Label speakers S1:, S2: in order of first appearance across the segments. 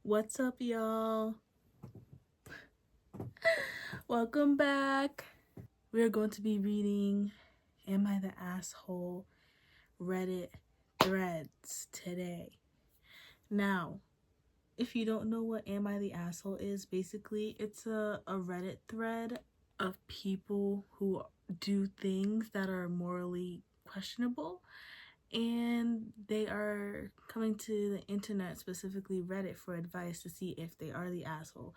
S1: What's up, y'all? Welcome back. We are going to be reading Am I the Asshole Reddit threads today. Now, if you don't know what Am I the Asshole is, basically it's a Reddit thread of people who do things that are morally questionable, and they are coming to the internet, specifically Reddit, for advice to see if they are the asshole.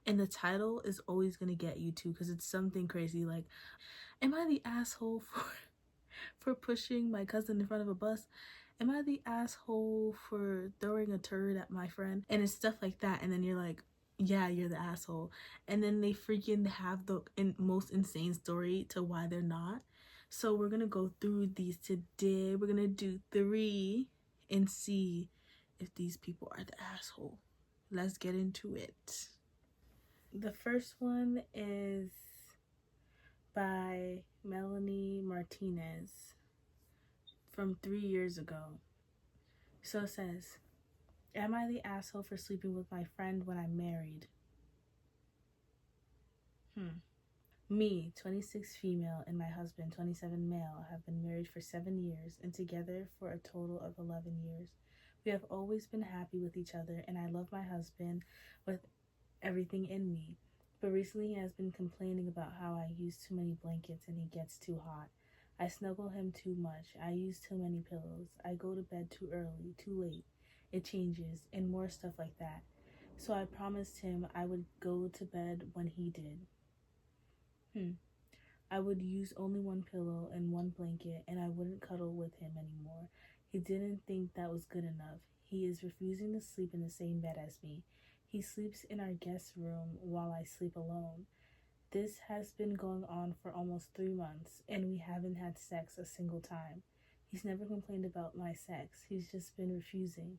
S1: And the title is always gonna get you too, because it's something crazy like, am I the asshole for pushing my cousin in front of a bus? Am I the asshole for throwing a turd at my friend? And it's stuff like that. And then you're like, yeah, you're the asshole. And then they freaking have the most insane story to why they're not. So we're gonna go through these today. We're gonna do 3 and see if these people are the asshole. Let's get into it. The first one is by Melanie Martinez from 3 years ago. So it says, am I the asshole for sleeping with my friend when I'm married? Me, 26 female, and my husband, 27 male, have been married for 7 years and together for a total of 11 years. We have always been happy with each other, and I love my husband with everything in me. But recently he has been complaining about how I use too many blankets and he gets too hot. I snuggle him too much. I use too many pillows. I go to bed too early, too late. It changes, and more stuff like that. So I promised him I would go to bed when he did. I would use only one pillow and one blanket, and I wouldn't cuddle with him anymore. He didn't think that was good enough. He is refusing to sleep in the same bed as me. He sleeps in our guest room while I sleep alone. This has been going on for almost 3 months, and we haven't had sex a single time. He's never complained about my sex. He's just been refusing.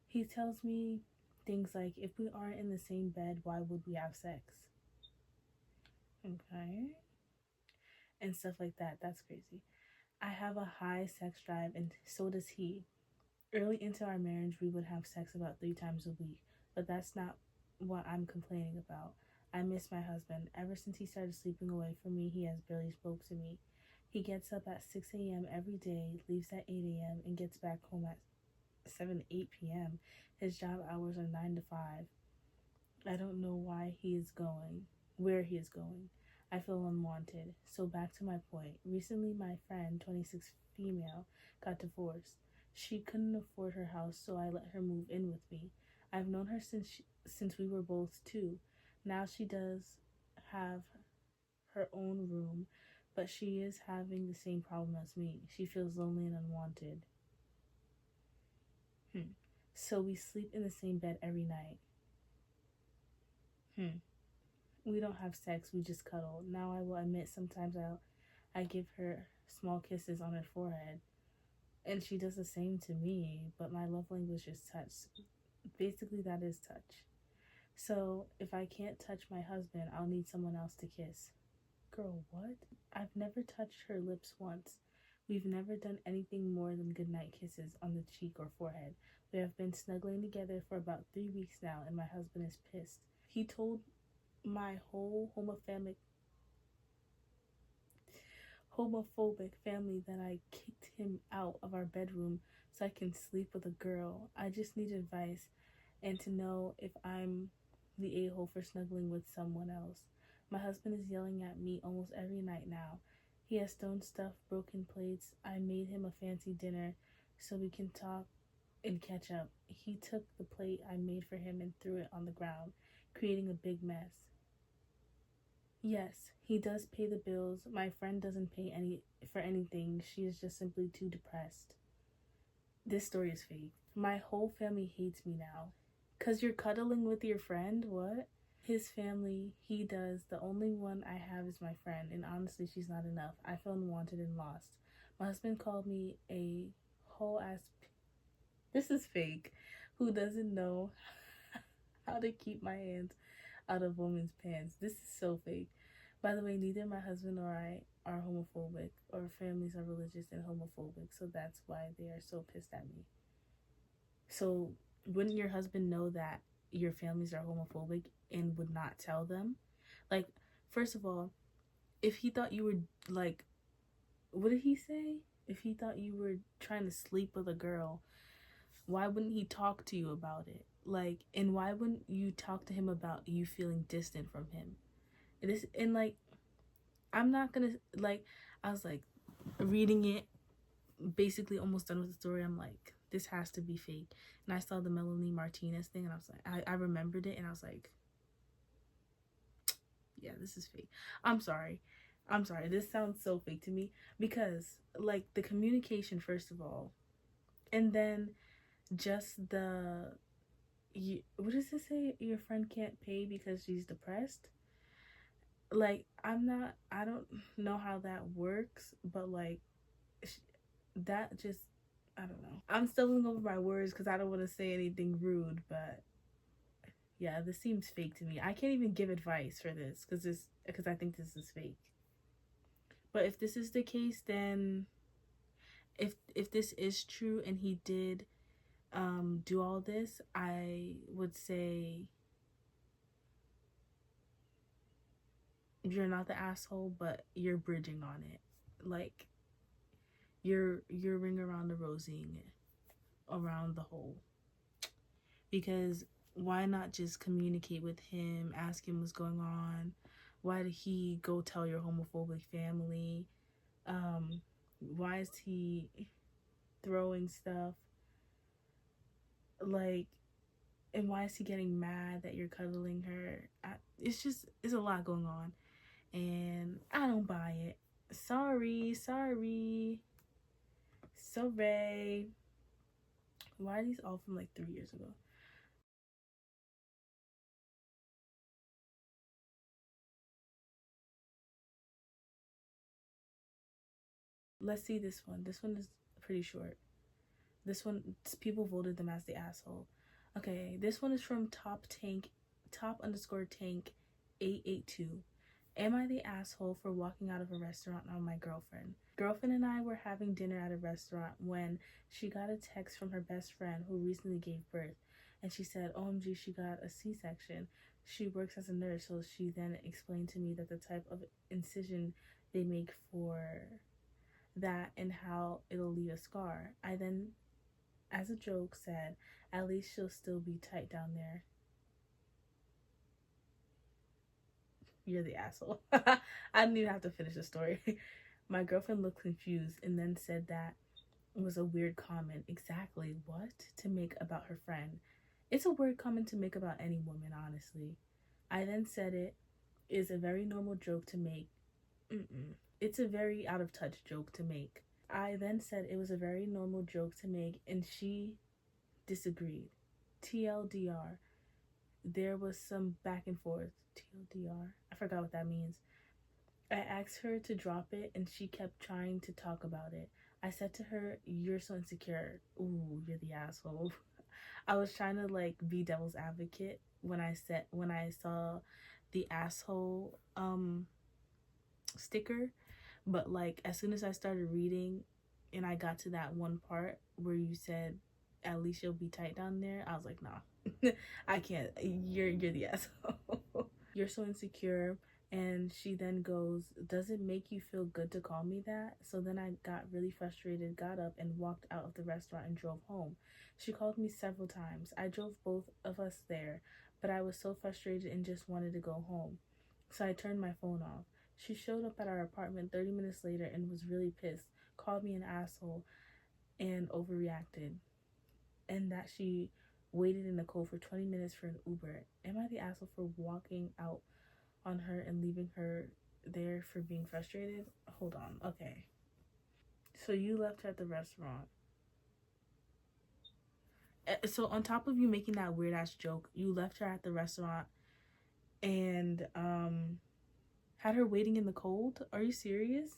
S1: He tells me things like, if we aren't in the same bed, why would we have sex? Okay. And stuff like that. That's crazy. I have a high sex drive, and so does he. Early into our marriage, we would have sex about 3 times a week, but that's not what I'm complaining about. I miss my husband. Ever since he started sleeping away from me, he has barely spoke to me. He gets up at 6 a.m. every day, leaves at 8 a.m., and gets back home at 8 p.m. His job hours are 9 to 5. I don't know why he is going, where he is going. I feel unwanted. So back to my point. Recently, my friend, 26 female, got divorced. She couldn't afford her house, so I let her move in with me. I've known her since we were both 2. Now she does have her own room, but she is having the same problem as me. She feels lonely and unwanted. So we sleep in the same bed every night. We don't have sex, we just cuddle. Now I will admit sometimes I give her small kisses on her forehead, and she does the same to me, but my love language is touch. Basically, that is touch. So if I can't touch my husband, I'll need someone else to kiss. Girl, what? I've never touched her lips once. We've never done anything more than goodnight kisses on the cheek or forehead. We have been snuggling together for about 3 weeks now, and my husband is pissed. He told my whole homophobic family that I kicked him out of our bedroom so I can sleep with a girl. I just need advice and to know if I'm the a-hole for snuggling with someone else. My husband is yelling at me almost every night now. He has stone stuff, broken plates. I made him a fancy dinner so we can talk and catch up. He took the plate I made for him and threw it on the ground, creating a big mess. Yes, he does pay the bills. My friend doesn't pay for anything. She is just simply too depressed. This story is fake. My whole family hates me now. 'Cause you're cuddling with your friend? What? His family, he does. The only one I have is my friend, and honestly, she's not enough. I feel unwanted and lost. My husband called me a whole ass. This is fake. Who doesn't know how to keep my hands out of women's pants. This is so fake. By the way, neither my husband or I are homophobic. Our families are religious and homophobic, so that's why they are so pissed at me. So wouldn't your husband know that your families are homophobic and would not tell them. Like, first of all, if he thought you were like, what did he say? If he thought you were trying to sleep with a girl, why wouldn't he talk to you about it? Like, and why wouldn't you talk to him about you feeling distant from him? This and like, I'm not gonna like. I was like reading it, basically almost done with the story. I'm like, this has to be fake. And I saw the Melanie Martinez thing, and I was like, I remembered it, and I was like, yeah, this is fake. I'm sorry. I'm sorry. This sounds so fake to me because, like, the communication, first of all, and then just what does it say? Your friend can't pay because she's depressed? Like, I don't know how that works, but like, that just, I don't know. I'm stumbling over my words because I don't want to say anything rude, but yeah, this seems fake to me. I can't even give advice for this because I think this is fake. But if this is the case, then if this is true and he did do all this, I would say you're not the asshole, but you're bridging on it. Like, you're ring around the rosing around the hole. Because why not just communicate with him, ask him what's going on? Why did he go tell your homophobic family? Why is he throwing stuff? Like, and why is he getting mad that you're cuddling her? It's a lot going on, and I don't buy it. Sorry. Why are these all from like 3 years ago? Let's see this one. This one is pretty short. This one, people voted them as the asshole. Okay, this one is from top_tank 882. Am I the asshole for walking out of a restaurant on my girlfriend? Girlfriend and I were having dinner at a restaurant when she got a text from her best friend who recently gave birth. And she said, OMG, she got a C-section. She works as a nurse, so she then explained to me that the type of incision they make for that and how it'll leave a scar. I then, as a joke, said, at least she'll still be tight down there. You're the asshole. I didn't even have to finish the story. My girlfriend looked confused and then said that it was a weird comment. Exactly what to make about her friend? It's a weird comment to make about any woman, honestly. I then said it is a very normal joke to make. It's a very out of touch joke to make. I then said it was a very normal joke to make, and she disagreed. TLDR. There was some back and forth. TLDR. I forgot what that means. I asked her to drop it, and she kept trying to talk about it. I said to her, "You're so insecure." Ooh, you're the asshole. I was trying to like be devil's advocate when I saw the asshole sticker, but like as soon as I started reading and I got to that one part where you said at least you'll be tight down there, I was like, nah. I can't. You're the asshole. You're so insecure. And she then goes, does it make you feel good to call me that? So then I got really frustrated, got up and walked out of the restaurant and drove home. She called me several times. I drove both of us there, but I was so frustrated and just wanted to go home. So I turned my phone off. She showed up at our apartment 30 minutes later and was really pissed, called me an asshole, and overreacted. And that she waited in the cold for 20 minutes for an Uber. Am I the asshole for walking out on her and leaving her there for being frustrated? Hold on. Okay. So you left her at the restaurant. So on top of you making that weird ass joke, you left her at the restaurant and had her waiting in the cold? Are you serious?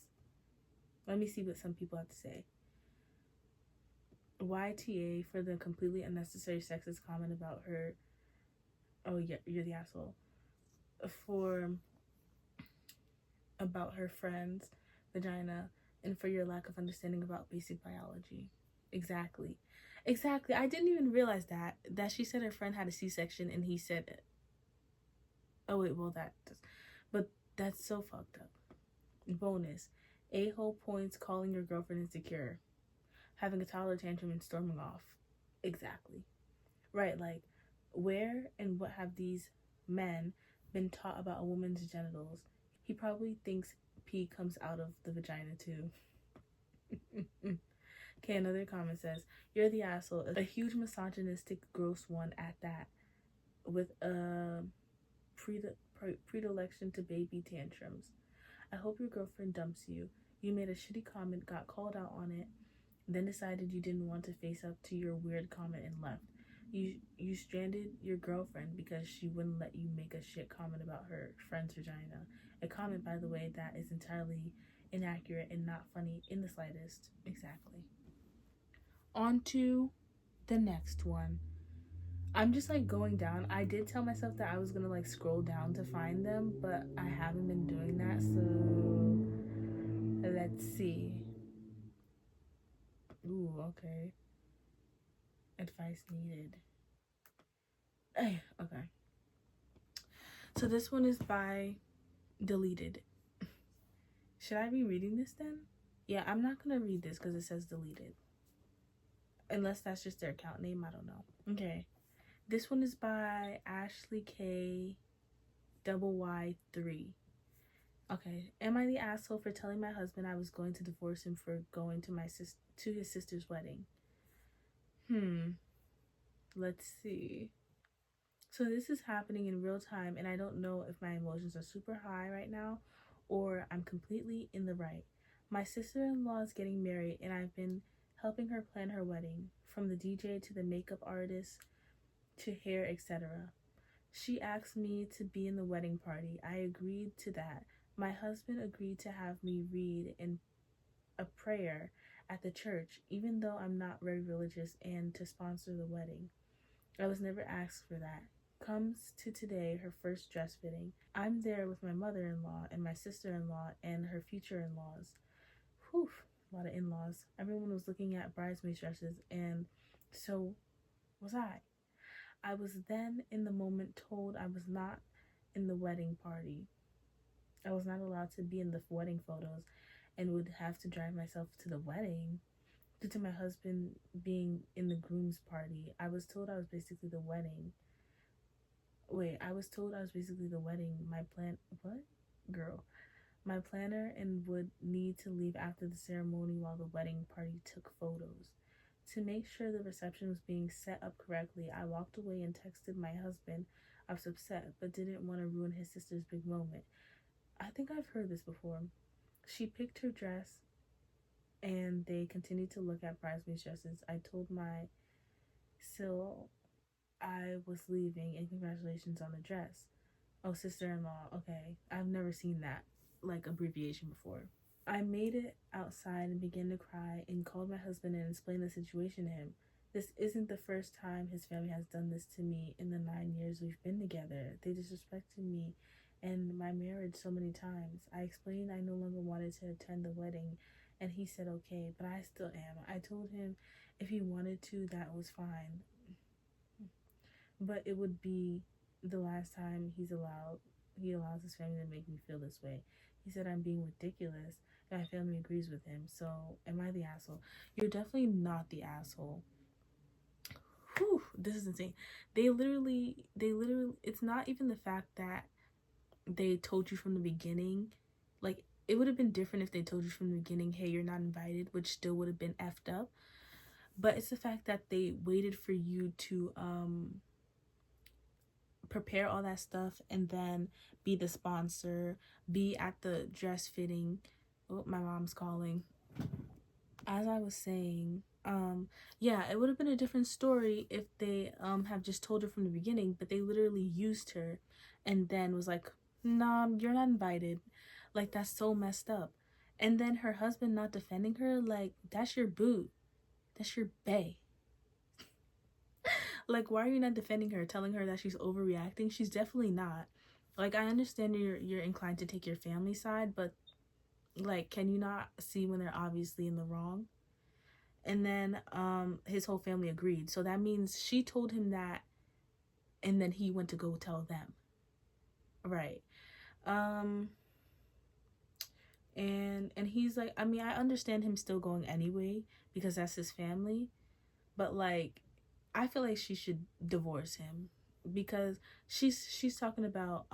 S1: Let me see what some people have to say. YTA for the completely unnecessary sexist comment about her. Oh, yeah, you're the asshole. For about her friend's vagina and for your lack of understanding about basic biology. Exactly. Exactly. I didn't even realize that she said her friend had a C-section and he said, oh wait, well but that's so fucked up. Bonus. A-hole points calling your girlfriend insecure, having a toddler tantrum and storming off. Exactly. Right, like, where and what have these men been taught about a woman's genitals? He probably thinks pee comes out of the vagina too. Okay, another comment says, you're the asshole, a huge misogynistic, gross one at that, with a predilection to baby tantrums. I hope your girlfriend dumps you. You made a shitty comment, got called out on it, then decided you didn't want to face up to your weird comment and left. You stranded your girlfriend because she wouldn't let you make a shit comment about her friend's vagina. A comment, by the way, that is entirely inaccurate and not funny in the slightest. Exactly. On to the next one. I'm just like going down. I did tell myself that I was gonna like scroll down to find them, but I haven't been doing that, so let's see. Ooh, okay. Advice needed. Okay. So this one is by Deleted. Should I be reading this then? Yeah, I'm not gonna read this because it says deleted. Unless that's just their account name, I don't know. Okay. This one is by Ashley K. Y3. Okay. Am I the asshole for telling my husband I was going to divorce him for going to his sister's wedding? Let's see. So this is happening in real time, and I don't know if my emotions are super high right now or I'm completely in the right. My sister-in-law is getting married, and I've been helping her plan her wedding, from the DJ to the makeup artist to hair, etc. She asked me to be in the wedding party. I agreed to that. My husband agreed to have me read in a prayer at the church, even though I'm not very religious, and to sponsor the wedding. I was never asked for that. Comes to today, her first dress fitting. I'm there with my mother-in-law and my sister-in-law and her future in-laws. Whew, a lot of in-laws. Everyone was looking at bridesmaid dresses, and so was I. I was then in the moment told I was not in the wedding party. I was not allowed to be in the wedding photos and would have to drive myself to the wedding. Due to my husband being in the groom's party, I was told I was basically the wedding. I was told I was basically the wedding. My planner, and would need to leave after the ceremony while the wedding party took photos. To make sure the reception was being set up correctly, I walked away and texted my husband. I was upset, but didn't want to ruin his sister's big moment. I think I've heard this before. She picked her dress, and they continued to look at bridesmaid dresses. I told my Sil I was leaving, and congratulations on the dress. Oh, sister-in-law. Okay, I've never seen that like abbreviation before. I made it outside and began to cry and called my husband and explained the situation to him. This isn't the first time his family has done this to me in the 9 years we've been together. They disrespected me and my marriage so many times. I explained I no longer wanted to attend the wedding, and he said okay, but I still am. I told him if he wanted to, that was fine, but it would be the last time he allows his family to make me feel this way. He said I'm being ridiculous, and my family agrees with him. So am I the asshole? You're definitely not the asshole. Whew, this is insane. They literally, it's not even the fact that they told you from the beginning. Like, it would have been different if they told you from the beginning, hey, you're not invited, which still would have been effed up. But it's the fact that they waited for you to prepare all that stuff and then be the sponsor, be at the dress fitting. Oh, my mom's calling. As I was saying, yeah, it would have been a different story if they have just told her from the beginning, but they literally used her and then was like, nah, you're not invited. Like, that's so messed up. And then her husband not defending her, like, that's your boo. That's your bae. Like, why are you not defending her, telling her that she's overreacting? She's definitely not. Like, I understand you're inclined to take your family side, but like, can you not see when they're obviously in the wrong? And then his whole family agreed. So that means she told him that, and then he went to go tell them. Right. Um and he's like, I mean, I understand him still going anyway because that's his family, but like I feel like she should divorce him because she's talking about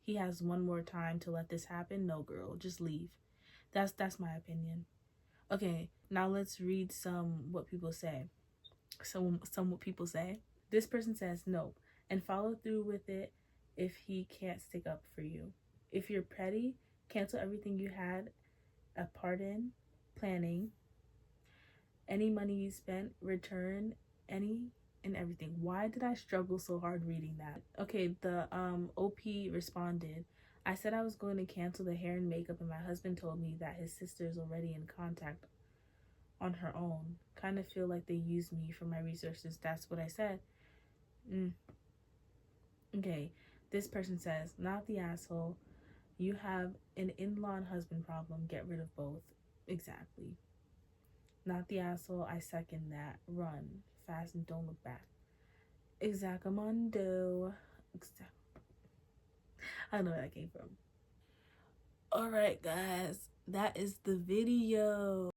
S1: he has one more time to let this happen. No, girl, just leave. That's my opinion. Okay, now let's read some what people say. Some what people say. This person says no and follow through with it if he can't stick up for you. If you're petty, cancel everything you had a part in planning. Any money you spent, return any and everything. Why did I struggle so hard reading that? Okay, the OP responded. I said I was going to cancel the hair and makeup, and my husband told me that his sister is already in contact on her own. Kind of feel like they used me for my resources. That's what I said. Okay, this person says, not the asshole. You have an in-law and husband problem. Get rid of both. Exactly. Not the asshole. I second that. Run fast and don't look back. Exactamundo. I don't know where that came from. Alright, guys. That is the video.